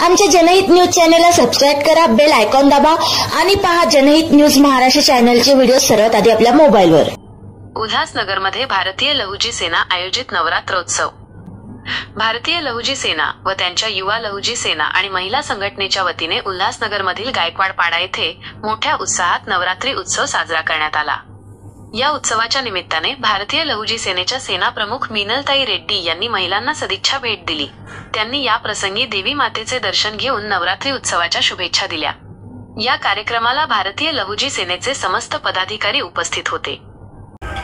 आमच्या जनहित न्यूज चॅनलला सबस्क्राईब करा, बेल आयकॉन दाबा आणि पहा जनहित न्यूज महाराष्ट्र चॅनलचे व्हिडिओ सर्वात आधी आपल्या मोबाईलवर। उल्हासनगरमध्ये भारतीय लहुजी सेना आयोजित नवरात्रोत्सव। भारतीय लहुजी सेना व त्यांच्या युवा लहुजी सेना आणि महिला संघटनेच्या वतीने उल्हासनगरमधील गायकवाड पाडा येथे मोठ्या उत्साहात नवरात्री उत्सव साजरा करण्यात आला। या उत्सवाच्या निमित्ताने भारतीय लहुजी सेनेच्या सेना प्रमुख मीनलताई रेड्डी यांनी महिलांना सदिच्छा भेट दिली। त्यांनी या प्रसंगी देवी मातेचे दर्शन घेऊन नवरात्री उत्सवाच्या शुभेच्छा दिल्या। या कार्यक्रमाला भारतीय लहुजी सेनेचे समस्त पदाधिकारी उपस्थित होते।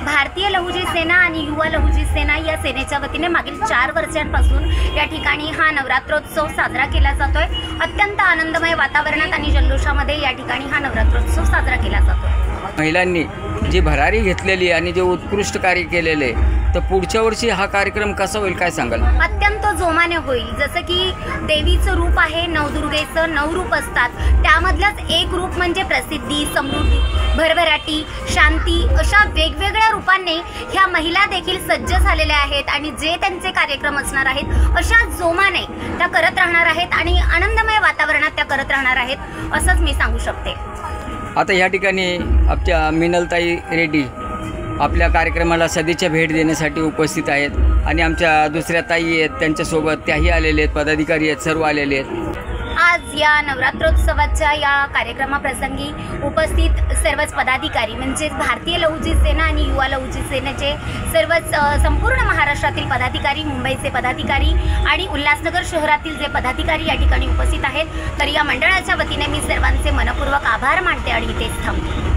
भारतीय लहुजी सेना आणि युवा लहुजी सेना या सेनेच्या वतीने मागील 4 वर्षांपासून या ठिकाणी हा नवरात्रोत्सव साजरा केला जातोय। अत्यंत आनंदमय वातावरणात आणि जल्लोषामध्ये या ठिकाणी हा नवरात्रोत्सव साजरा केला जातोय। महिलांनी जी भरारी घेतलेली आणि जे उत्कृष्ट कार्य केलेले, तर पुढच्या वर्षी हा कार्यक्रम कसा होईल काय सांगाल? अत्यंत जोमाने होईल। जसं की देवीचं रूप आहे, नवदुर्गेचं 9 रूप असतात, त्यामधलंच एक रूप म्हणजे प्रसिद्धी, समृद्धी, भरभराटी, शांती अशा वेगवेगळ्या रूपांनी ह्या महिला देखील सज्ज झालेल्या आहेत आणि जे त्यांचे कार्यक्रम असणार आहेत अशा जोमाने त्या करत राहणार आहेत आणि आनंदमय वातावरणात त्या करत राहणार आहेत असंच मी सांगू शकते। आता या ठिकाणी आमच्या मीनलताई रेड्डी आपल्या कार्यक्रमाला सदिच्छा भेट देण्यासाठी उपस्थित आहेत आणि आमच्या दुसऱ्या ताई आहेत त्यांच्यासोबत त्याही आलेले आहेत, पदाधिकारी आहेत, सर्व आलेले आहेत। आज या नवरात्रोत्सवाच्या या कार्यक्रमाप्रसंगी उपस्थित सर्वच पदाधिकारी म्हणजे भारतीय लहुजी सेना आणि युवा लहुजी सेनेचे सर्वच संपूर्ण महाराष्ट्रातील पदाधिकारी, मुंबईचे पदाधिकारी आणि उल्हासनगर शहरातील जे पदाधिकारी या ठिकाणी उपस्थित आहेत, तर या मंडळाच्या वतीने मी सर्वांचे मनपूर्वक आभार मानते आणि इथेच थांबते।